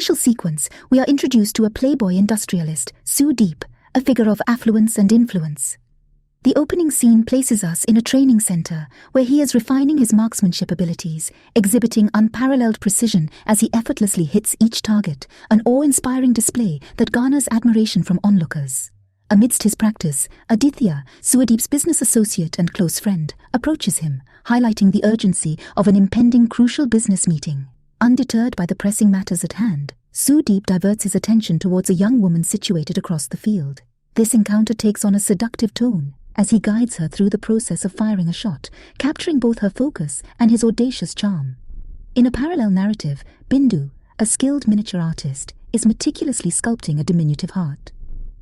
initial sequence, we are introduced to a playboy industrialist, Sudeep, a figure of affluence and influence. The opening scene places us in a training center where he is refining his marksmanship abilities, exhibiting unparalleled precision as he effortlessly hits each target, an awe-inspiring display that garners admiration from onlookers. Amidst his practice, Aditya, Sudeep's business associate and close friend, approaches him, highlighting the urgency of an impending crucial business meeting. Undeterred by the pressing matters at hand, Sudeep diverts his attention towards a young woman situated across the field. This encounter takes on a seductive tone as he guides her through the process of firing a shot, capturing both her focus and his audacious charm. In a parallel narrative, Bindu, a skilled miniature artist, is meticulously sculpting a diminutive heart.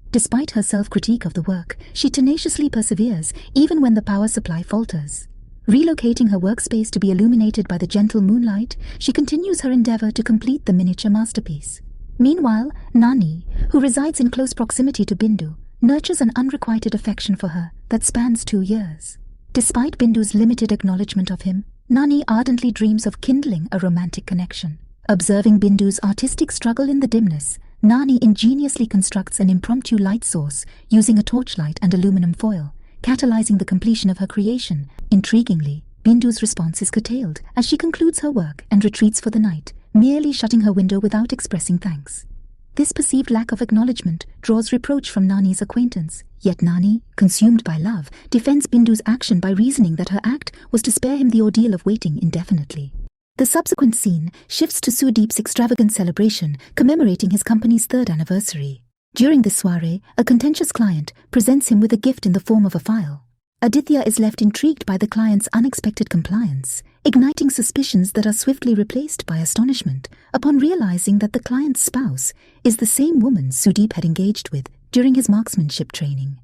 Despite her self-critique of the work, she tenaciously perseveres even when the power supply falters. Relocating her workspace to be illuminated by the gentle moonlight, she continues her endeavor to complete the miniature masterpiece. Meanwhile, Nani, who resides in close proximity to Bindu, nurtures an unrequited affection for her that spans 2 years. Despite Bindu's limited acknowledgement of him, Nani ardently dreams of kindling a romantic connection. Observing Bindu's artistic struggle in the dimness, Nani ingeniously constructs an impromptu light source using a torchlight and aluminum foil, catalyzing the completion of her creation. Intriguingly, Bindu's response is curtailed as she concludes her work and retreats for the night, merely shutting her window without expressing thanks. This perceived lack of acknowledgement draws reproach from Nani's acquaintance, yet Nani, consumed by love, defends Bindu's action by reasoning that her act was to spare him the ordeal of waiting indefinitely. The subsequent scene shifts to Sudeep's extravagant celebration commemorating his company's 3rd anniversary. During this soiree, a contentious client presents him with a gift in the form of a file. Aditya is left intrigued by the client's unexpected compliance, igniting suspicions that are swiftly replaced by astonishment upon realizing that the client's spouse is the same woman Sudeep had engaged with during his marksmanship training.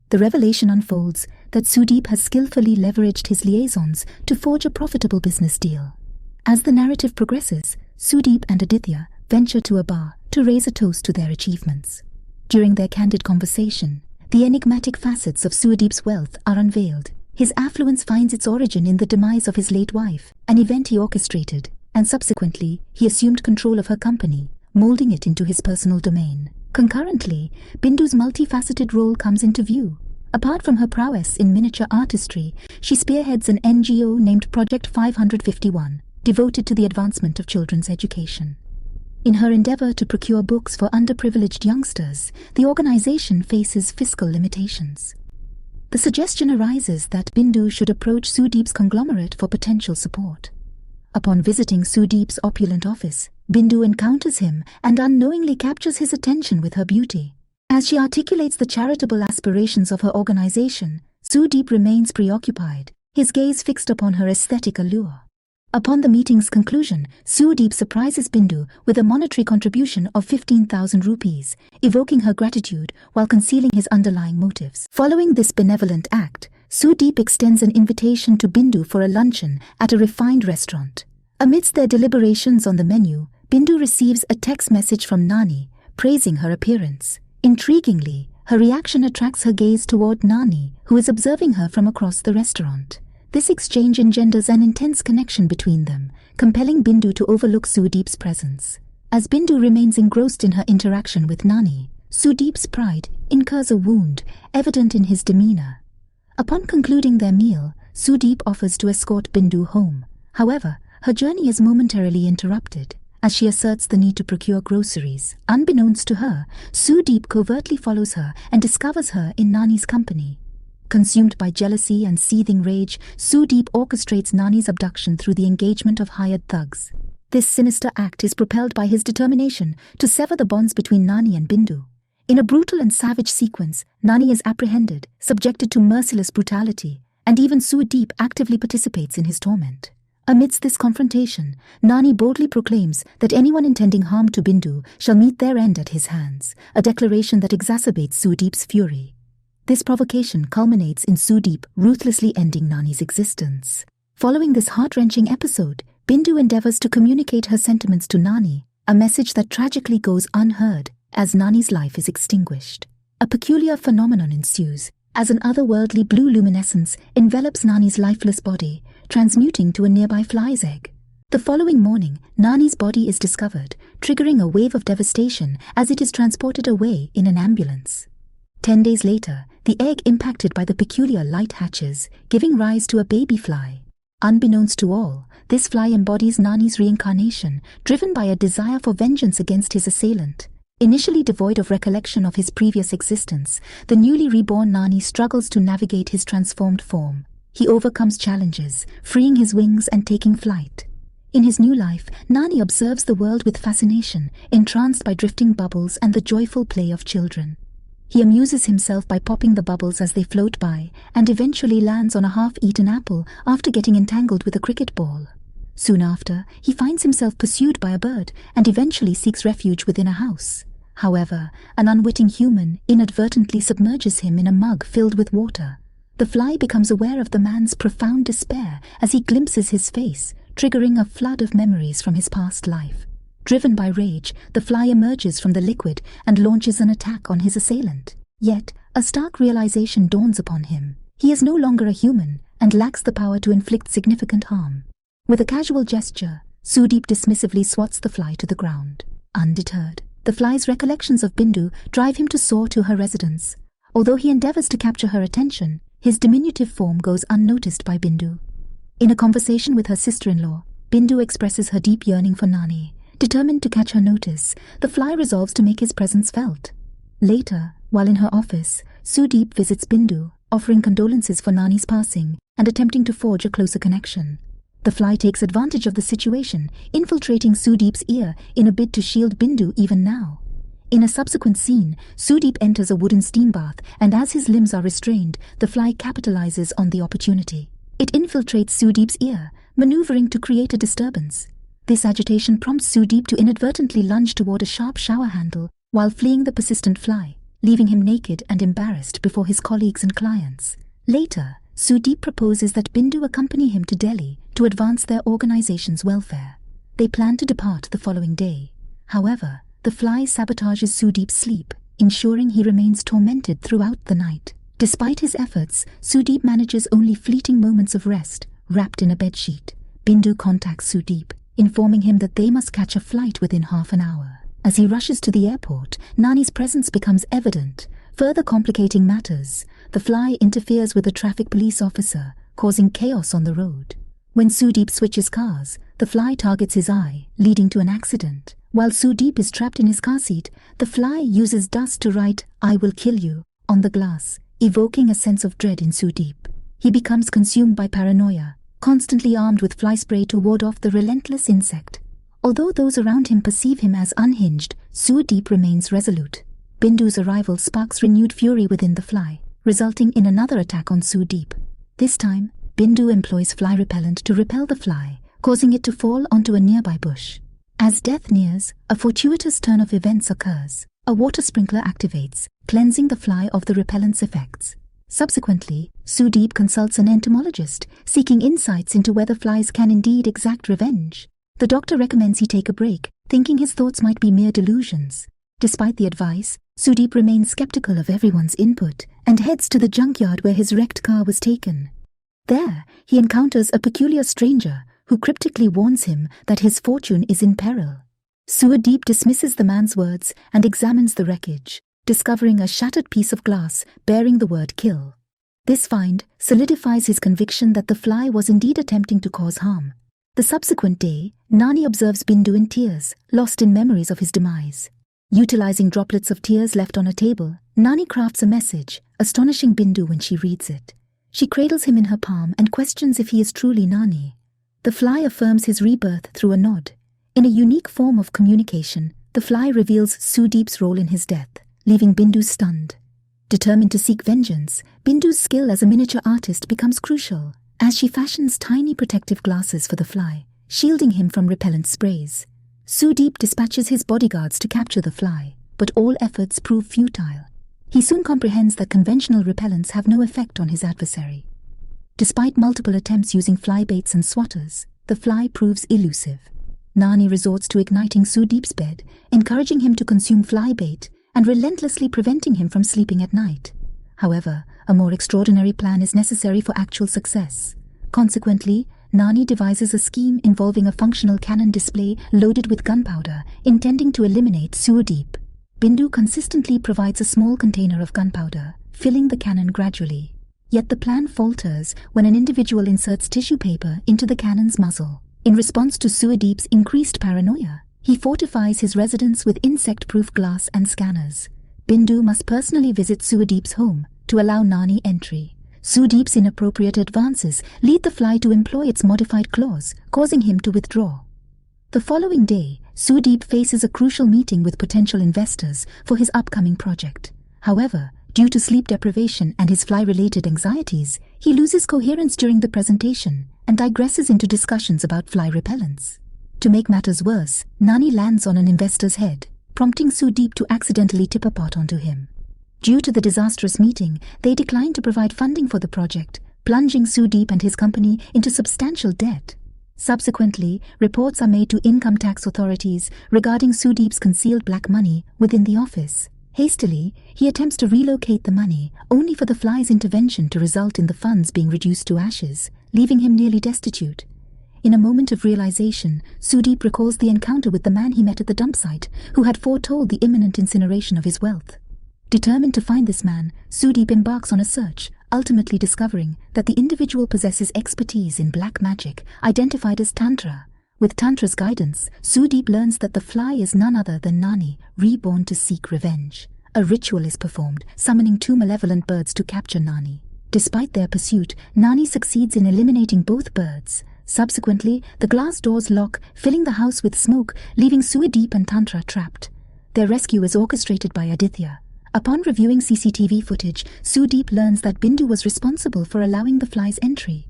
The revelation unfolds that Sudeep has skillfully leveraged his liaisons to forge a profitable business deal. As the narrative progresses, Sudeep and Aditya venture to a bar to raise a toast to their achievements. During their candid conversation, the enigmatic facets of Sudeep's wealth are unveiled. His affluence finds its origin in the demise of his late wife, an event he orchestrated, and subsequently he assumed control of her company, molding it into his personal domain. Concurrently, Bindu's multifaceted role comes into view. Apart from her prowess in miniature artistry, she spearheads an NGO named Project 551, devoted to the advancement of children's education. In her endeavor to procure books for underprivileged youngsters, the organization faces fiscal limitations. The suggestion arises that Bindu should approach Sudeep's conglomerate for potential support. Upon visiting Sudeep's opulent office, Bindu encounters him and unknowingly captures his attention with her beauty. As she articulates the charitable aspirations of her organization, Sudeep remains preoccupied, his gaze fixed upon her aesthetic allure. Upon the meeting's conclusion, Sudeep surprises Bindu with a monetary contribution of 15,000 rupees, evoking her gratitude while concealing his underlying motives. Following this benevolent act, Sudeep extends an invitation to Bindu for a luncheon at a refined restaurant. Amidst their deliberations on the menu, Bindu receives a text message from Nani, praising her appearance. Intriguingly, her reaction attracts her gaze toward Nani, who is observing her from across the restaurant. This exchange engenders an intense connection between them, compelling Bindu to overlook Sudeep's presence. As Bindu remains engrossed in her interaction with Nani, Sudeep's pride incurs a wound, evident in his demeanor. Upon concluding their meal, Sudeep offers to escort Bindu home. However, her journey is momentarily interrupted as she asserts the need to procure groceries. Unbeknownst to her, Sudeep covertly follows her and discovers her in Nani's company. Consumed by jealousy and seething rage, Sudeep orchestrates Nani's abduction through the engagement of hired thugs. This sinister act is propelled by his determination to sever the bonds between Nani and Bindu. In a brutal and savage sequence, Nani is apprehended, subjected to merciless brutality, and even Sudeep actively participates in his torment. Amidst this confrontation, Nani boldly proclaims that anyone intending harm to Bindu shall meet their end at his hands, a declaration that exacerbates Sudeep's fury. This provocation culminates in Sudeep ruthlessly ending Nani's existence. Following this heart-wrenching episode, Bindu endeavors to communicate her sentiments to Nani, a message that tragically goes unheard as Nani's life is extinguished. A peculiar phenomenon ensues, as an otherworldly blue luminescence envelops Nani's lifeless body, transmuting to a nearby fly's egg. The following morning, Nani's body is discovered, triggering a wave of devastation as it is transported away in an ambulance. 10 days later, the egg impacted by the peculiar light hatches, giving rise to a baby fly. Unbeknownst to all, this fly embodies Nani's reincarnation, driven by a desire for vengeance against his assailant. Initially devoid of recollection of his previous existence, the newly reborn Nani struggles to navigate his transformed form. He overcomes challenges, freeing his wings and taking flight. In his new life, Nani observes the world with fascination, entranced by drifting bubbles and the joyful play of children. He amuses himself by popping the bubbles as they float by, and eventually lands on a half-eaten apple after getting entangled with a cricket ball. Soon after, he finds himself pursued by a bird and eventually seeks refuge within a house. However, an unwitting human inadvertently submerges him in a mug filled with water. The fly becomes aware of the man's profound despair as he glimpses his face, triggering a flood of memories from his past life. Driven by rage, the fly emerges from the liquid and launches an attack on his assailant. Yet, a stark realization dawns upon him. He is no longer a human and lacks the power to inflict significant harm. With a casual gesture, Sudeep dismissively swats the fly to the ground. Undeterred, the fly's recollections of Bindu drive him to soar to her residence. Although he endeavors to capture her attention, his diminutive form goes unnoticed by Bindu. In a conversation with her sister-in-law, Bindu expresses her deep yearning for Nani. Determined to catch her notice, the fly resolves to make his presence felt. Later, while in her office, Sudeep visits Bindu, offering condolences for Nani's passing and attempting to forge a closer connection. The fly takes advantage of the situation, infiltrating Sudeep's ear in a bid to shield Bindu even now. In a subsequent scene, Sudeep enters a wooden steam bath, and as his limbs are restrained, the fly capitalizes on the opportunity. It infiltrates Sudeep's ear, maneuvering to create a disturbance. This agitation prompts Sudeep to inadvertently lunge toward a sharp shower handle while fleeing the persistent fly, leaving him naked and embarrassed before his colleagues and clients. Later, Sudeep proposes that Bindu accompany him to Delhi to advance their organization's welfare. They plan to depart the following day. However, the fly sabotages Sudeep's sleep, ensuring he remains tormented throughout the night. Despite his efforts, Sudeep manages only fleeting moments of rest, wrapped in a bedsheet. Bindu contacts Sudeep, informing him that they must catch a flight within half an hour. As he rushes to the airport, Nani's presence becomes evident, further complicating matters. The fly interferes with a traffic police officer, causing chaos on the road. When Sudeep switches cars, the fly targets his eye, leading to an accident. While Sudeep is trapped in his car seat, the fly uses dust to write, "I will kill you," on the glass, evoking a sense of dread in Sudeep. He becomes consumed by paranoia, constantly armed with fly spray to ward off the relentless insect. Although those around him perceive him as unhinged, Sudeep remains resolute. Bindu's arrival sparks renewed fury within the fly, resulting in another attack on Sudeep. This time, Bindu employs fly repellent to repel the fly, causing it to fall onto a nearby bush. As death nears, a fortuitous turn of events occurs. A water sprinkler activates, cleansing the fly of the repellent's effects. Subsequently, Sudeep consults an entomologist, seeking insights into whether flies can indeed exact revenge. The doctor recommends he take a break, thinking his thoughts might be mere delusions. Despite the advice, Sudeep remains skeptical of everyone's input and heads to the junkyard where his wrecked car was taken. There, he encounters a peculiar stranger who cryptically warns him that his fortune is in peril. Sudeep dismisses the man's words and examines the wreckage, discovering a shattered piece of glass bearing the word "kill." This find solidifies his conviction that the fly was indeed attempting to cause harm. The subsequent day, Nani observes Bindu in tears, lost in memories of his demise. Utilizing droplets of tears left on a table, Nani crafts a message, astonishing Bindu when she reads it. She cradles him in her palm and questions if he is truly Nani. The fly affirms his rebirth through a nod. In a unique form of communication, the fly reveals Sudeep's role in his death, leaving Bindu stunned. Determined to seek vengeance, Bindu's skill as a miniature artist becomes crucial, as she fashions tiny protective glasses for the fly, shielding him from repellent sprays. Sudeep dispatches his bodyguards to capture the fly, but all efforts prove futile. He soon comprehends that conventional repellents have no effect on his adversary. Despite multiple attempts using fly baits and swatters, the fly proves elusive. Nani resorts to igniting Sudeep's bed, encouraging him to consume fly bait and relentlessly preventing him from sleeping at night. However, a more extraordinary plan is necessary for actual success. Consequently, Nani devises a scheme involving a functional cannon display loaded with gunpowder, intending to eliminate Sudeep. Bindu consistently provides a small container of gunpowder, filling the cannon gradually. Yet the plan falters when an individual inserts tissue paper into the cannon's muzzle. In response to Sudeep's increased paranoia, he fortifies his residence with insect-proof glass and scanners. Bindu must personally visit Sudeep's home to allow Nani entry. Sudeep's inappropriate advances lead the fly to employ its modified claws, causing him to withdraw. The following day, Sudeep faces a crucial meeting with potential investors for his upcoming project. However, due to sleep deprivation and his fly-related anxieties, he loses coherence during the presentation and digresses into discussions about fly repellents. To make matters worse, Nani lands on an investor's head, prompting Sudeep to accidentally tip a pot onto him. Due to the disastrous meeting, they decline to provide funding for the project, plunging Sudeep and his company into substantial debt. Subsequently, reports are made to income tax authorities regarding Sudeep's concealed black money within the office. Hastily, he attempts to relocate the money, only for the fly's intervention to result in the funds being reduced to ashes, leaving him nearly destitute. In a moment of realization, Sudeep recalls the encounter with the man he met at the dump site, who had foretold the imminent incineration of his wealth. Determined to find this man, Sudeep embarks on a search, ultimately discovering that the individual possesses expertise in black magic, identified as Tantra. With Tantra's guidance, Sudeep learns that the fly is none other than Nani, reborn to seek revenge. A ritual is performed, summoning two malevolent birds to capture Nani. Despite their pursuit, Nani succeeds in eliminating both birds. Subsequently, the glass doors lock, filling the house with smoke, leaving Sudeep and Tantra trapped. Their rescue is orchestrated by Aditya. Upon reviewing CCTV footage, Sudeep learns that Bindu was responsible for allowing the fly's entry.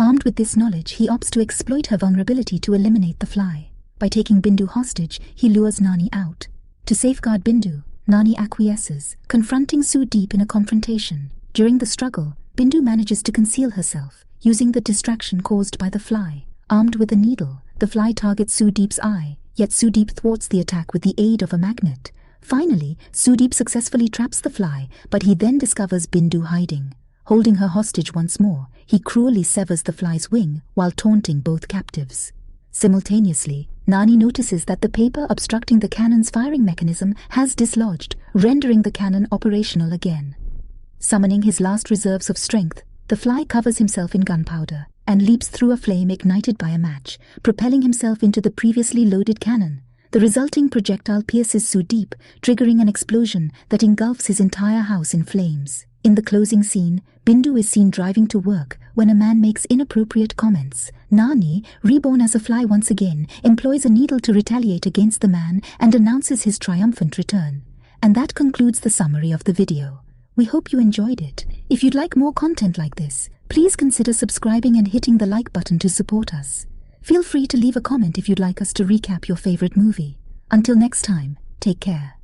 Armed with this knowledge, he opts to exploit her vulnerability to eliminate the fly. By taking Bindu hostage, he lures Nani out. To safeguard Bindu, Nani acquiesces, confronting Sudeep in a confrontation. During the struggle, Bindu manages to conceal herself, using the distraction caused by the fly. Armed with a needle, the fly targets Sudeep's eye, yet Sudeep thwarts the attack with the aid of a magnet. Finally, Sudeep successfully traps the fly, but he then discovers Bindu hiding. Holding her hostage once more, he cruelly severs the fly's wing while taunting both captives. Simultaneously, Nani notices that the paper obstructing the cannon's firing mechanism has dislodged, rendering the cannon operational again. Summoning his last reserves of strength, the fly covers himself in gunpowder and leaps through a flame ignited by a match, propelling himself into the previously loaded cannon. The resulting projectile pierces Sudeep, triggering an explosion that engulfs his entire house in flames. In the closing scene, Bindu is seen driving to work when a man makes inappropriate comments. Nani, reborn as a fly once again, employs a needle to retaliate against the man and announces his triumphant return. And that concludes the summary of the video. We hope you enjoyed it. If you'd like more content like this, please consider subscribing and hitting the like button to support us. Feel free to leave a comment if you'd like us to recap your favorite movie. Until next time, take care.